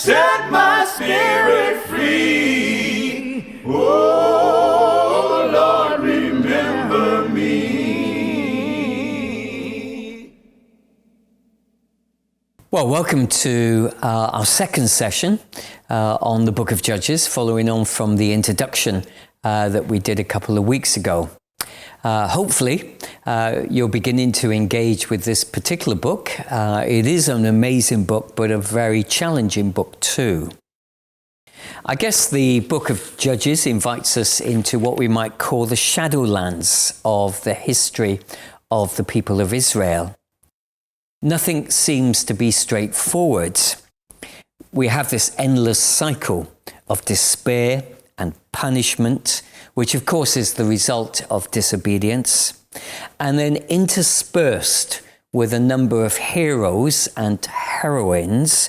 set my spirit free. Oh, Lord, remember me. Well, welcome to our second session on the Book of Judges, following on from the introduction that we did a couple of weeks ago. Hopefully, you're beginning to engage with this particular book. It is an amazing book, but a very challenging book too. I guess the Book of Judges invites us into what we might call the shadowlands of the history of the people of Israel. Nothing seems to be straightforward. We have this endless cycle of despair and punishment, which of course is the result of disobedience, and then interspersed with a number of heroes and heroines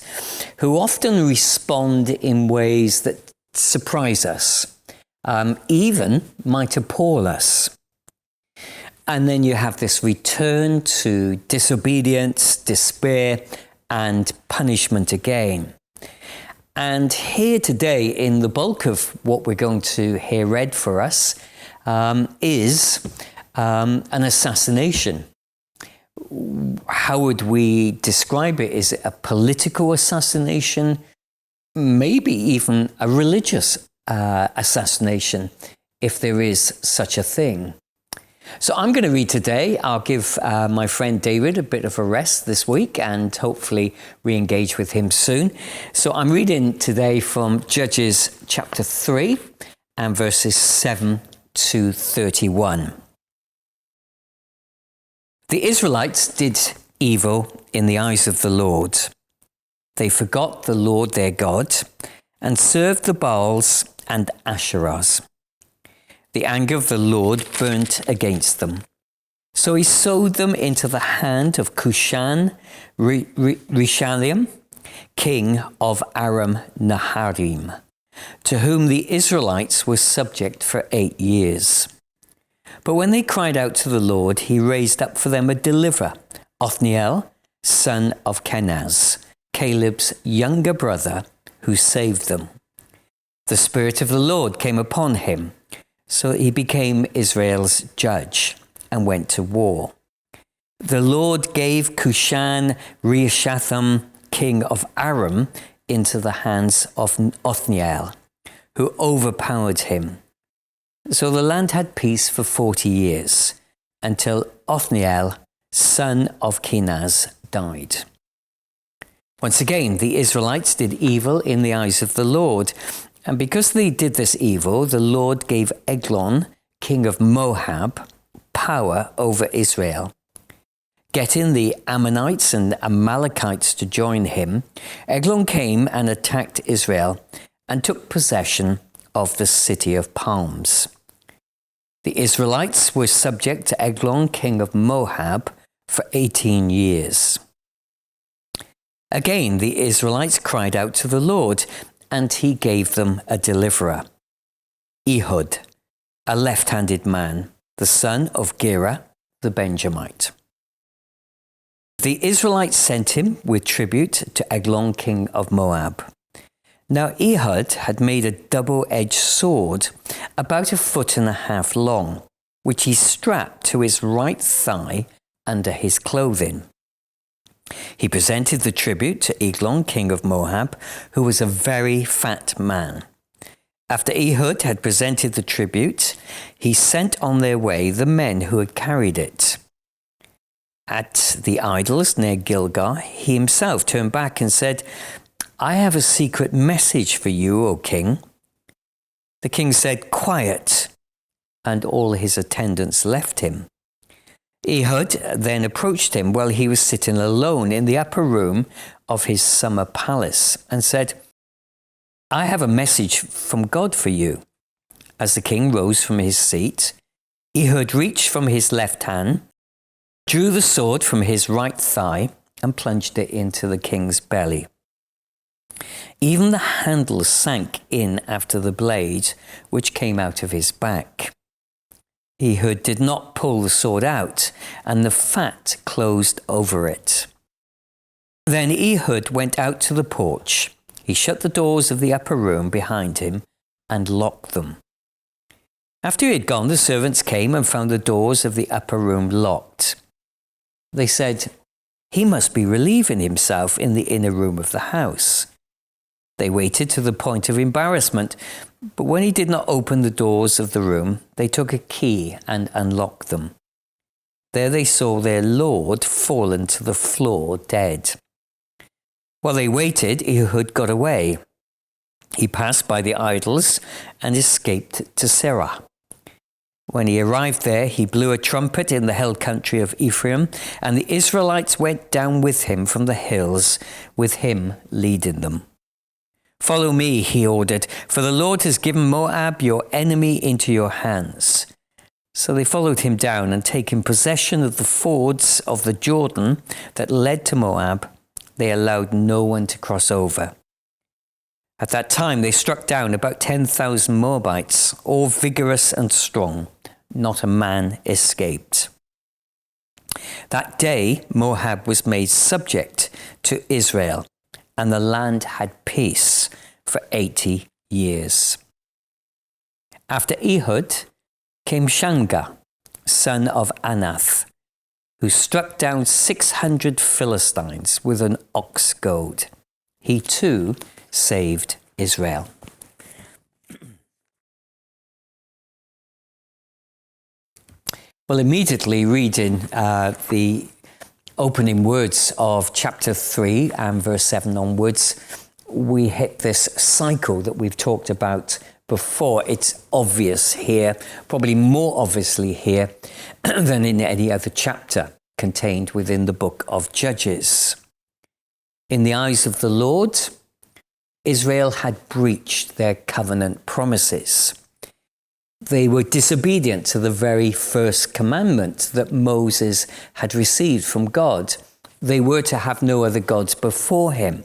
who often respond in ways that surprise us, even might appall us. And then you have this return to disobedience, despair, and punishment again. And here today, in the bulk of what we're going to hear read for us, is an assassination. How would we describe it? Is it a political assassination? Maybe even a religious assassination, if there is such a thing. So I'm going to read today. I'll give my friend David a bit of a rest this week and hopefully re-engage with him soon. So I'm reading today from Judges chapter 3 and verses 7 to 31. The Israelites did evil in the eyes of the Lord. They forgot the Lord their God and served the Baals and Asherahs. The anger of the Lord burnt against them. So he sold them into the hand of Cushan-Rishathaim, king of Aram-Naharaim, to whom the Israelites were subject for 8 years. But when they cried out to the Lord, he raised up for them a deliverer, Othniel, son of Kenaz, Caleb's younger brother, who saved them. The Spirit of the Lord came upon him, so he became Israel's judge and went to war. The Lord gave Cushan-Rishathaim, king of Aram, into the hands of Othniel, who overpowered him. So the land had peace for 40 years, until Othniel, son of Kenaz, died. Once again, the Israelites did evil in the eyes of the Lord, and because they did this evil, the Lord gave Eglon, king of Moab, power over Israel. Getting the Ammonites and Amalekites to join him, Eglon came and attacked Israel and took possession of the city of palms. The Israelites were subject to Eglon, king of Moab, for 18 years. Again, the Israelites cried out to the Lord, and he gave them a deliverer, Ehud, a left-handed man, the son of Gera, the Benjamite. The Israelites sent him with tribute to Eglon, king of Moab. Now Ehud had made a double-edged sword, about 1.5 feet long, which he strapped to his right thigh under his clothing. He presented the tribute to Eglon, king of Moab, who was a very fat man. After Ehud had presented the tribute, he sent on their way the men who had carried it. At the idols near Gilgal, he himself turned back and said, "I have a secret message for you, O king." The king said, "Quiet," and all his attendants left him. Ehud then approached him while he was sitting alone in the upper room of his summer palace and said, "I have a message from God for you." As the king rose from his seat, Ehud reached from his left hand, drew the sword from his right thigh, and plunged it into the king's belly. Even the handle sank in after the blade, which came out of his back. Ehud did not pull the sword out, and the fat closed over it. Then Ehud went out to the porch. He shut the doors of the upper room behind him and locked them. After he had gone, the servants came and found the doors of the upper room locked. They said, "He must be relieving himself in the inner room of the house." They waited to the point of embarrassment, but when he did not open the doors of the room, they took a key and unlocked them. There they saw their Lord fallen to the floor dead. While they waited, Ehud got away. He passed by the idols and escaped to Serah. When he arrived there, he blew a trumpet in the hill country of Ephraim, and the Israelites went down with him from the hills, with him leading them. "Follow me," he ordered, "for the Lord has given Moab, your enemy, into your hands." So they followed him down, and taking possession of the fords of the Jordan that led to Moab, they allowed no one to cross over. At that time, they struck down about 10,000 Moabites, all vigorous and strong. Not a man escaped. That day, Moab was made subject to Israel, and the land had peace for 80 years. After Ehud came Shamgar, son of Anath, who struck down 600 Philistines with an ox goad. He too saved Israel. Well, immediately reading the opening words of chapter 3 and verse 7 onwards, we hit this cycle that we've talked about before. It's obvious here, probably more obviously here than in any other chapter contained within the book of Judges. In the eyes of the Lord, Israel had breached their covenant promises. They were disobedient to the very first commandment that Moses had received from God. They were to have no other gods before him.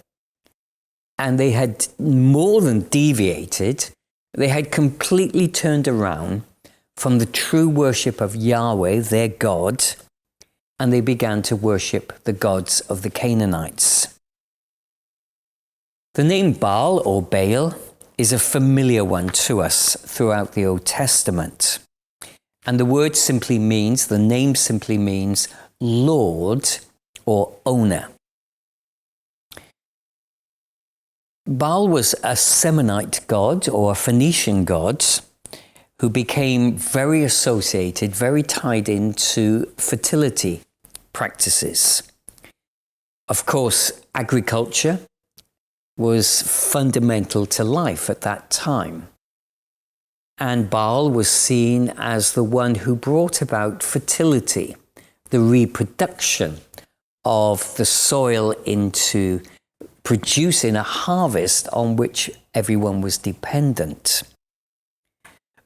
And they had more than deviated. They had completely turned around from the true worship of Yahweh, their God, and they began to worship the gods of the Canaanites. The name Baal or Baal is a familiar one to us throughout the Old Testament. And the name simply means Lord or owner. Baal was a Semonite god or a Phoenician god who became very associated, very tied into fertility practices. Of course, agriculture was fundamental to life at that time. And Baal was seen as the one who brought about fertility, the reproduction of the soil into producing a harvest on which everyone was dependent.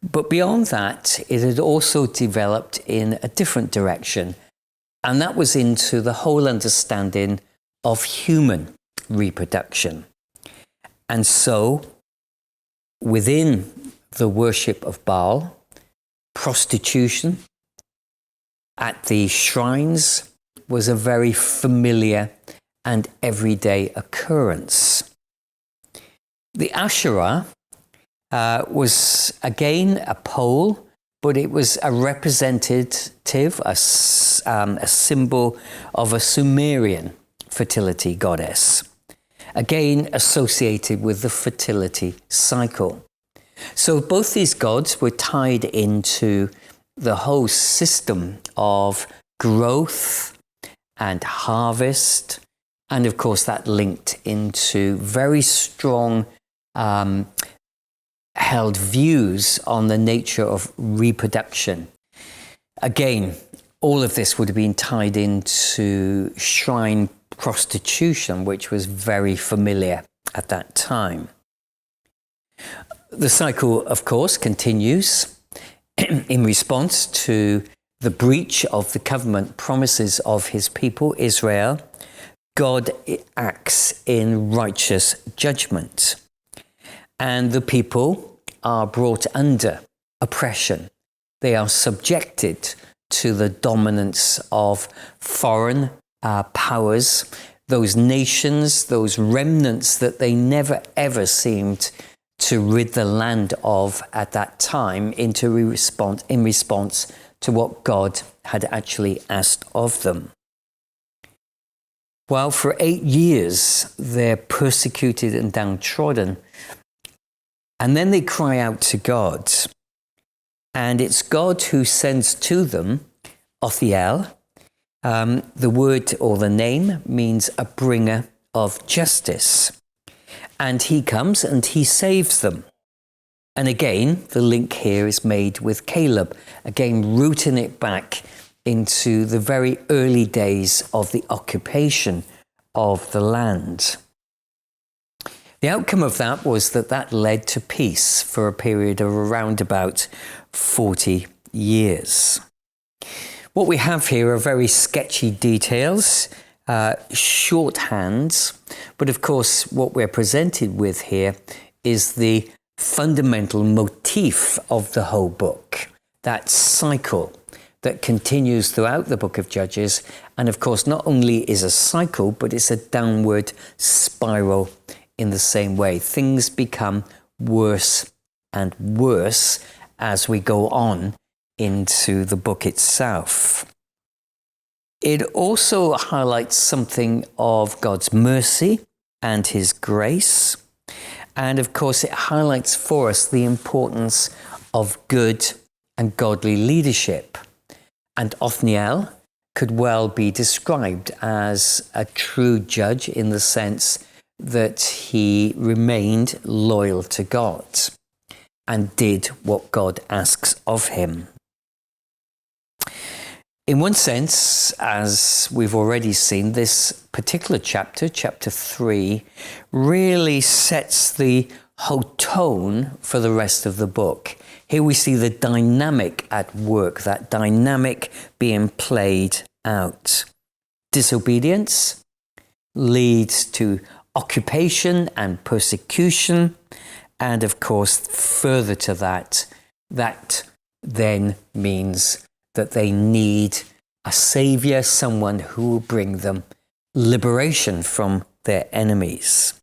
But beyond that, it had also developed in a different direction, and that was into the whole understanding of human reproduction. And so, within the worship of Baal, prostitution at the shrines was a very familiar and everyday occurrence. The Asherah was again a pole, but it was a representative, a symbol of a Sumerian fertility goddess, again associated with the fertility cycle. So both these gods were tied into the whole system of growth and harvest, and of course that linked into very strong held views on the nature of reproduction. Again, all of this would have been tied into shrine prostitution, which was very familiar at that time. The cycle, of course, continues in response to the breach of the covenant promises of his people, Israel. God acts in righteous judgment, and the people are brought under oppression. They are subjected to the dominance of foreign powers those nations, those remnants that they never ever seemed to rid the land of at that time in response to what God had actually asked of them. Well, for 8 years, they're persecuted and downtrodden. And then they cry out to God. And it's God who sends to them Othniel. The word or the name means a bringer of justice. And he comes and he saves them. And again, the link here is made with Caleb, again rooting it back into the very early days of the occupation of the land. The outcome of that was that led to peace for a period of around about 40 years. What we have here are very sketchy details, shorthands, but of course what we're presented with here is the fundamental motif of the whole book, that cycle that continues throughout the book of Judges. And of course, not only is a cycle, but it's a downward spiral in the same way. Things become worse and worse as we go on into the book itself. It also highlights something of God's mercy and his grace. And of course, it highlights for us the importance of good and godly leadership. And Othniel could well be described as a true judge in the sense that he remained loyal to God and did what God asks of him. In one sense, as we've already seen, this particular chapter, chapter 3, really sets the whole tone for the rest of the book. Here we see the dynamic at work, that dynamic being played out. Disobedience leads to occupation and persecution, and of course, further to that then means that they need a savior, someone who will bring them liberation from their enemies.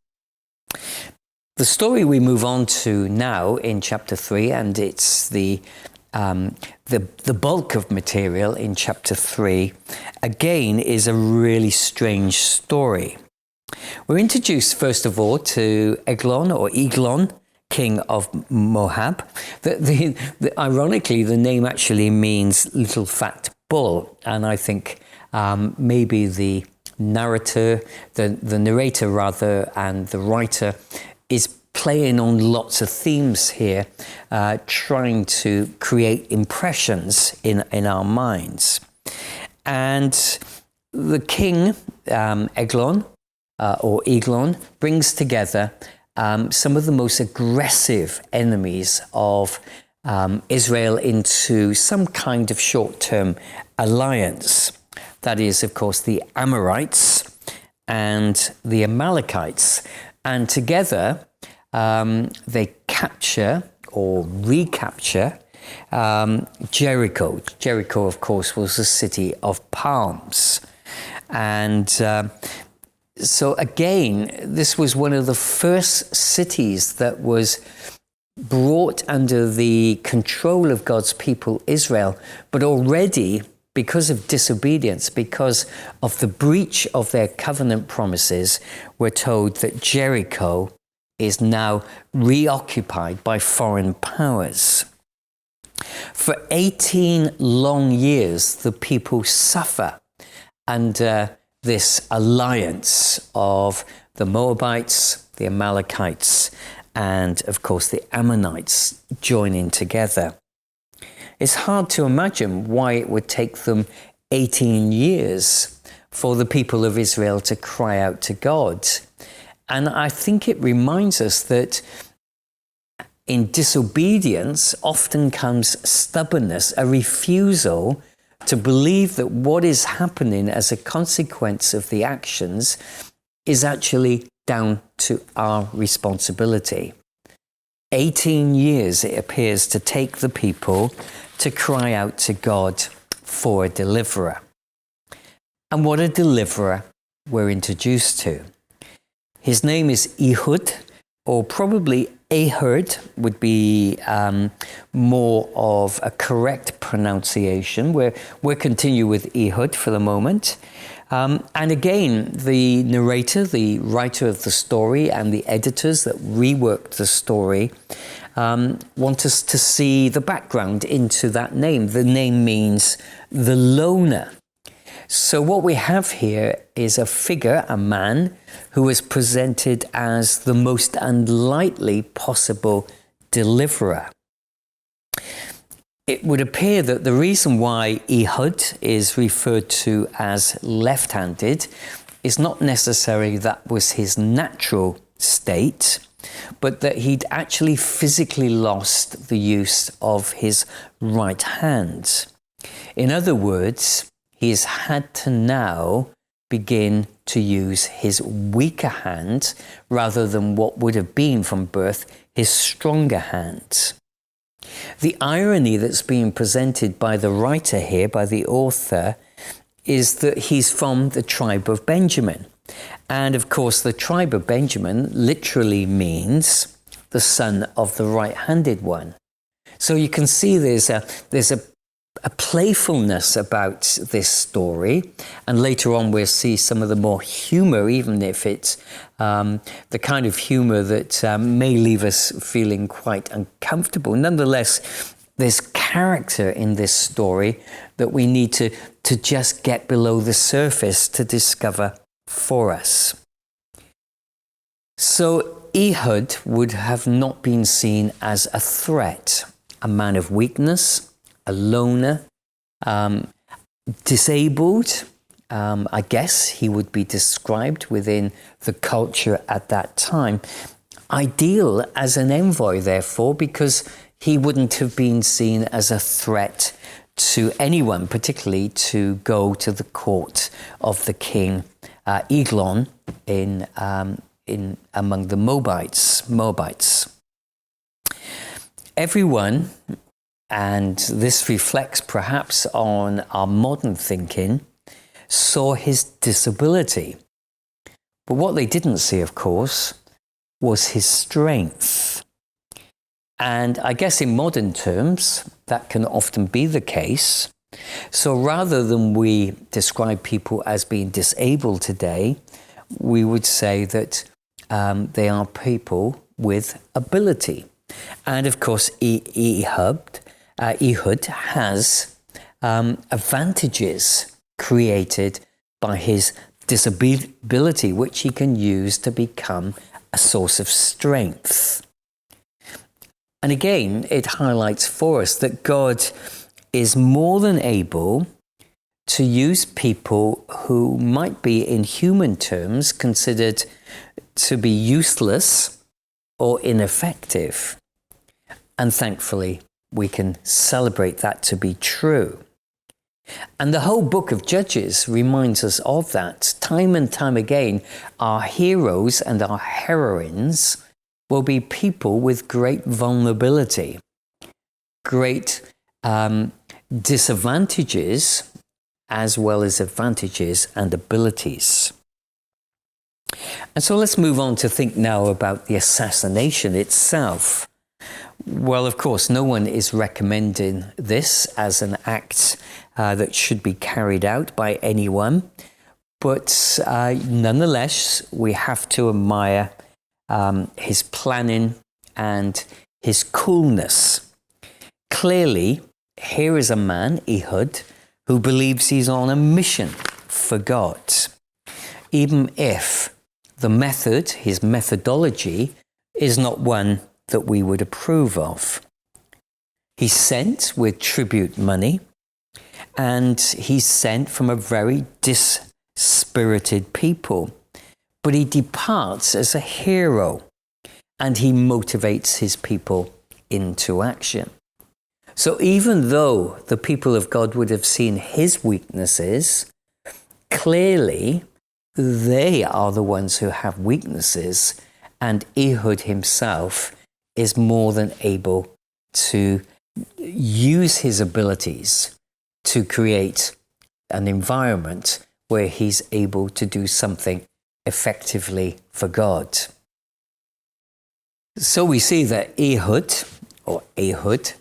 The story we move on to now in chapter 3, and it's the bulk of material in chapter 3, again is a really strange story. We're introduced first of all to Eglon, king of Moab. Ironically, the name actually means little fat bull, and I think maybe the narrator and the writer is playing on lots of themes here, trying to create impressions in our minds. And the king, Eglon, brings together some of the most aggressive enemies of Israel into some kind of short-term alliance. That is, of course, the Amorites and the Amalekites. And together, they capture or recapture Jericho. Jericho, of course, was a city of palms. And so again, this was one of the first cities that was brought under the control of God's people, Israel, but already, because of disobedience, because of the breach of their covenant promises, we're told that Jericho is now reoccupied by foreign powers. For 18 long years, the people suffer under this alliance of the Moabites, the Amalekites, and of course the Ammonites joining together. It's hard to imagine why it would take them 18 years for the people of Israel to cry out to God. And I think it reminds us that in disobedience often comes stubbornness, a refusal to believe that what is happening as a consequence of the actions is actually down to our responsibility. 18 years it appears to take the people to cry out to God for a deliverer. And what a deliverer we're introduced to. His name is Ehud, or probably Ehud would be more of a correct pronunciation. We'll continue with Ehud for the moment. And again, the narrator, the writer of the story, and the editors that reworked the story want us to see the background into that name. The name means the loner. So what we have here is a figure, a man, who is presented as the most unlikely possible deliverer. It would appear that the reason why Ehud is referred to as left-handed is not necessarily that was his natural state, but that he'd actually physically lost the use of his right hand. In other words, he has had to now begin to use his weaker hand rather than what would have been from birth his stronger hand. The irony that's being presented by the writer here, by the author, is that he's from the tribe of Benjamin. And of course, the tribe of Benjamin literally means the son of the right-handed one. So you can see there's a playfulness about this story, and later on we'll see some of the more humor, even if it's the kind of humor that may leave us feeling quite uncomfortable. Nonetheless, there's character in this story that we need to just get below the surface to discover for us. So Ehud would have not been seen as a threat, a man of weakness, a loner, disabled. I guess he would be described within the culture at that time. Ideal as an envoy, therefore, because he wouldn't have been seen as a threat to anyone, particularly to go to the court of the king Eglon in among the Moabites. Everyone, and this reflects perhaps on our modern thinking, saw his disability. But what they didn't see, of course, was his strength. And I guess in modern terms, that can often be the case. So rather than we describe people as being disabled today, we would say that they are people with ability. And of course, Ehud has advantages created by his disability, which he can use to become a source of strength. And again, it highlights for us that God is more than able to use people who might be, in human terms, considered to be useless or ineffective. And thankfully, we can celebrate that to be true. And the whole book of Judges reminds us of that. Time and time again, our heroes and our heroines will be people with great vulnerability, great disadvantages, as well as advantages and abilities. And so let's move on to think now about the assassination itself. Well, of course, no one is recommending this as an act that should be carried out by anyone. But nonetheless, we have to admire his planning and his coolness. Clearly, here is a man, Ehud, who believes he's on a mission for God, even if the method, his methodology, is not one that we would approve of. He's sent with tribute money, and he's sent from a very dispirited people. But he departs as a hero, and he motivates his people into action. So even though the people of God would have seen his weaknesses, clearly they are the ones who have weaknesses, and Ehud himself is more than able to use his abilities to create an environment where he's able to do something effectively for God. So we see that Ehud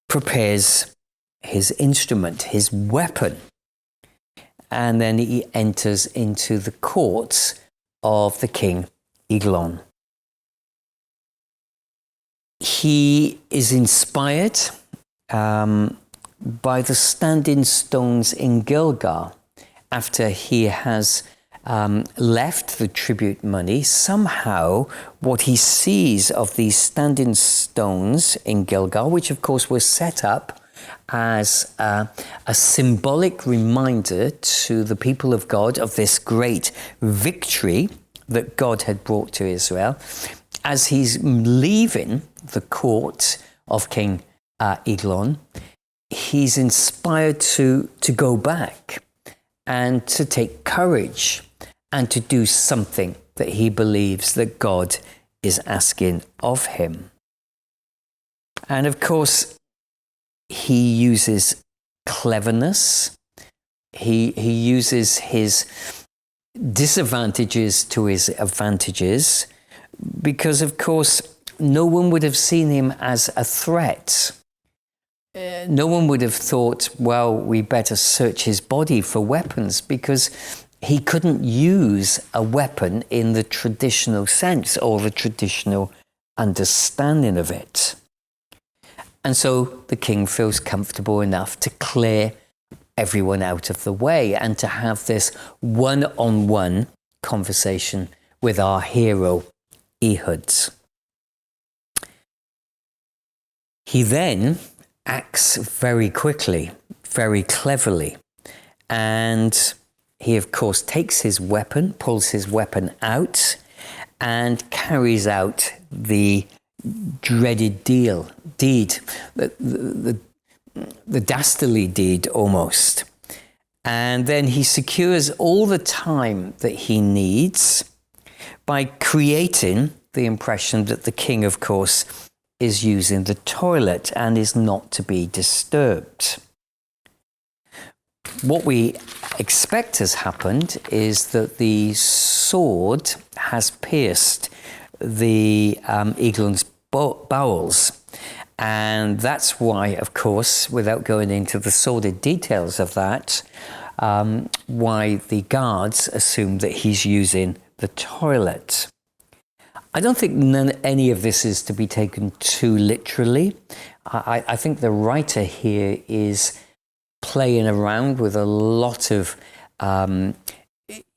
prepares his instrument, his weapon, and then he enters into the courts of the king Eglon. He is inspired by the standing stones in Gilgal. After he has left the tribute money, somehow what he sees of these standing stones in Gilgal, which of course were set up as a symbolic reminder to the people of God of this great victory that God had brought to Israel, as he's leaving the court of King Eglon, he's inspired to go back and to take courage and to do something that he believes that God is asking of him. And of course, he uses cleverness. He uses his disadvantages to his advantages, because of course, no one would have seen him as a threat. No one would have thought, well, we better search his body for weapons, because he couldn't use a weapon in the traditional sense or the traditional understanding of it. And so the king feels comfortable enough to clear everyone out of the way and to have this one-on-one conversation with our hero, Ehud. He then acts very quickly, very cleverly, and he of course takes his weapon, pulls his weapon out, and carries out the dreaded deed, the dastardly deed almost. And then he secures all the time that he needs by creating the impression that the king, of course, is using the toilet and is not to be disturbed. What we expect has happened is that the sword has pierced the Eglon's bowels. And that's why, of course, without going into the sordid details of that, why the guards assume that he's using the toilet. I don't think any of this is to be taken too literally. I think the writer here is playing around with a lot of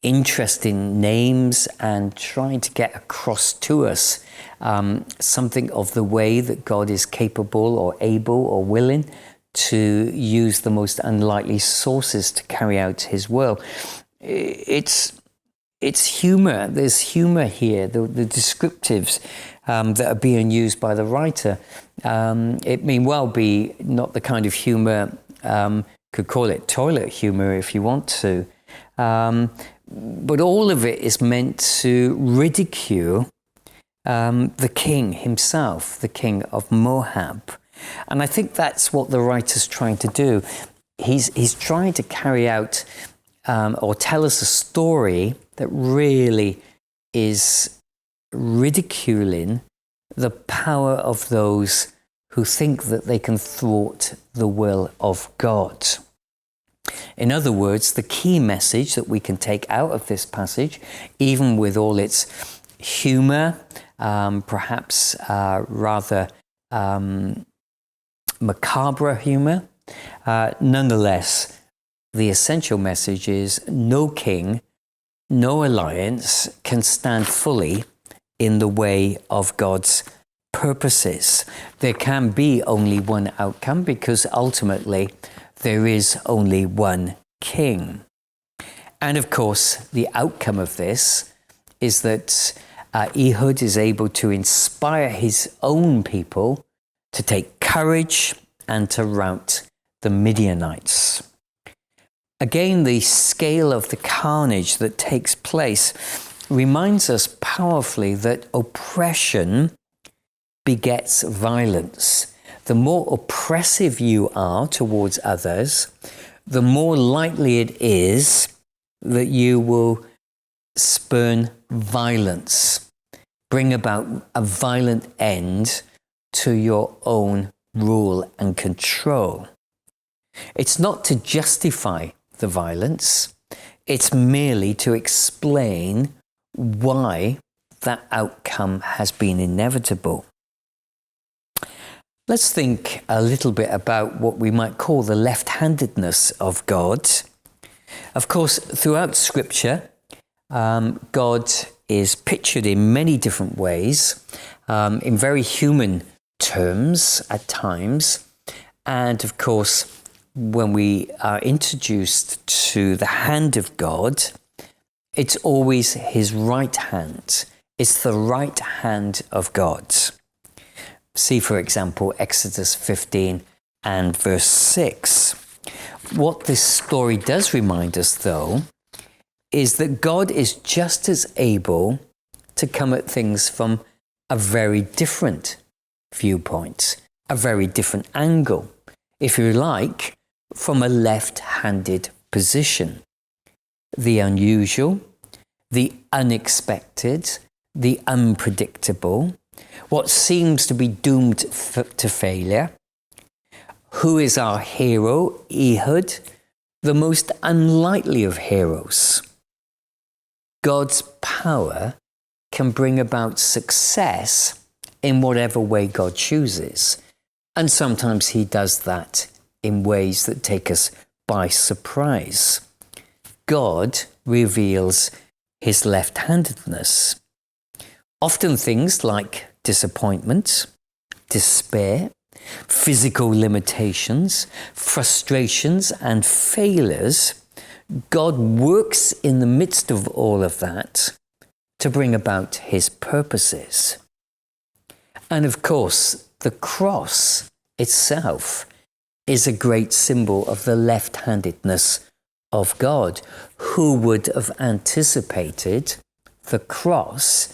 interesting names and trying to get across to us something of the way that God is capable or able or willing to use the most unlikely sources to carry out his will. It's humor. There's humor here. The descriptives that are being used by the writer, it may well be not the kind of humor, could call it toilet humor if you want to, but all of it is meant to ridicule the king himself, the king of Moab. And I think that's what the writer's trying to do. He's trying to carry out or tell us a story that really is ridiculing the power of those who think that they can thwart the will of God. In other words, the key message that we can take out of this passage, even with all its humor, perhaps rather macabre humor, nonetheless, the essential message is no king, no alliance can stand fully in the way of God's purposes. There can be only one outcome because ultimately there is only one king. And of course, the outcome of this is that Ehud is able to inspire his own people to take courage and to rout the Midianites. Again, the scale of the carnage that takes place reminds us powerfully that oppression begets violence. The more oppressive you are towards others, the more likely it is that you will spurn violence, bring about a violent end to your own rule and control. It's not to justify the violence, it's merely to explain why that outcome has been inevitable. Let's think a little bit about what we might call the left-handedness of God. Of course, throughout Scripture, God is pictured in many different ways, in very human terms at times. And of course, when we are introduced to the hand of God, it's always his right hand. It's the right hand of God. See, for example, Exodus 15 and verse 6. What this story does remind us, though, is that God is just as able to come at things from a very different viewpoint, a very different angle, if you like, from a left-handed position. The unusual, the unexpected, the unpredictable, what seems to be doomed to failure. Who is our hero, Ehud? The most unlikely of heroes. God's power can bring about success in whatever way God chooses. And sometimes he does that in ways that take us by surprise. God reveals his left-handedness. Often things like disappointment, despair, physical limitations, frustrations, and failures, God works in the midst of all of that to bring about his purposes. And of course, the cross itself is a great symbol of the left-handedness of God. Who would have anticipated the cross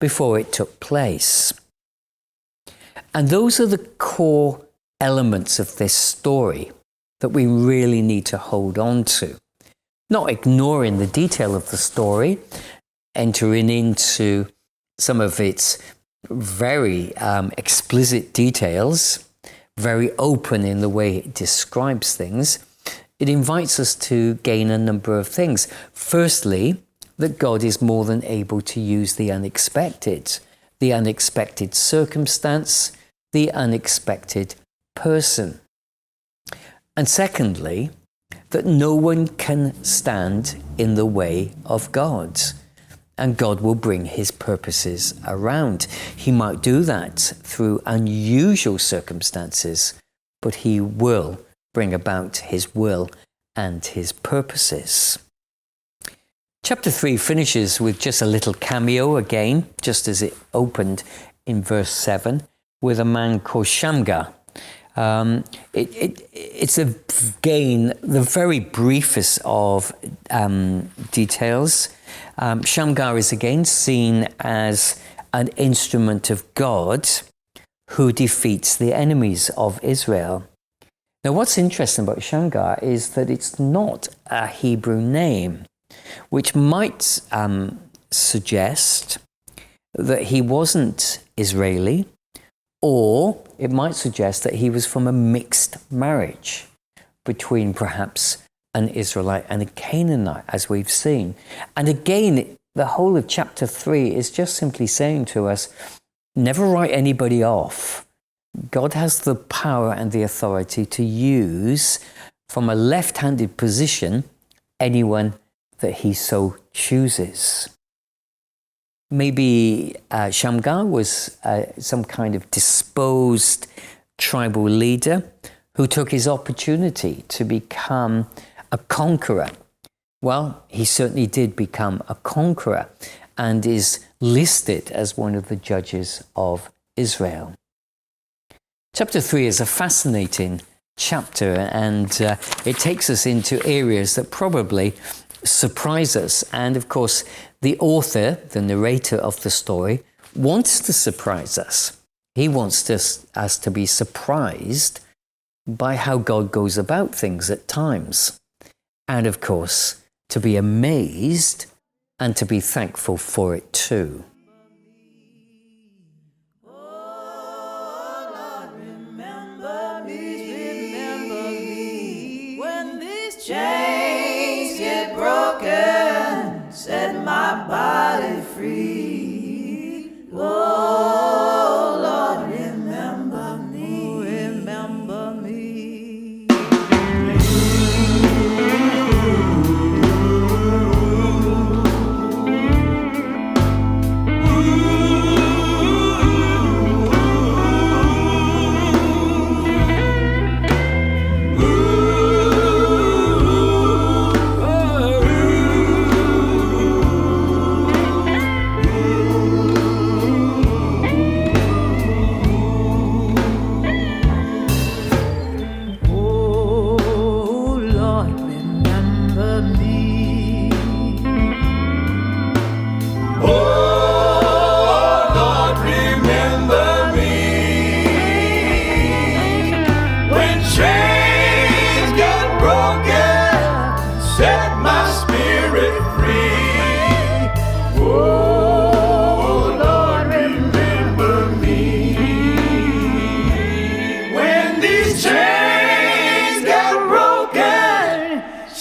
before it took place? And those are the core elements of this story that we really need to hold on to. Not ignoring the detail of the story, entering into some of its very explicit details, very open in the way it describes things. It invites us to gain a number of things. Firstly, that God is more than able to use the unexpected circumstance, the unexpected person. And secondly, that no one can stand in the way of God, and God will bring his purposes around. He might do that through unusual circumstances, but he will bring about his will and his purposes. Chapter 3 finishes with just a little cameo again, just as it opened in verse 7, with a man called Shamgar. It's again the very briefest of details. Shamgar is again seen as an instrument of God who defeats the enemies of Israel. Now, what's interesting about Shamgar is that it's not a Hebrew name, which might suggest that he wasn't Israeli, or it might suggest that he was from a mixed marriage between perhaps an Israelite and a Canaanite, as we've seen. And again, the whole of chapter 3 is just simply saying to us, never write anybody off. God has the power and the authority to use, from a left-handed position, anyone that he so chooses. Maybe Shamgar was some kind of disposed tribal leader who took his opportunity to become a conqueror. Well, he certainly did become a conqueror and is listed as one of the judges of Israel. Chapter 3 is a fascinating chapter, and it takes us into areas that probably surprise us. And of course, the author, the narrator of the story, wants to surprise us. He wants us to be surprised by how God goes about things at times. And of course, to be amazed and to be thankful for it too. Chains get broken, set my body free. Oh, Lord, remember me, remember me.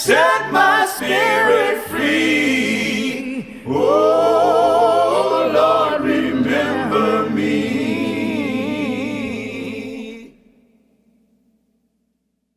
Set my spirit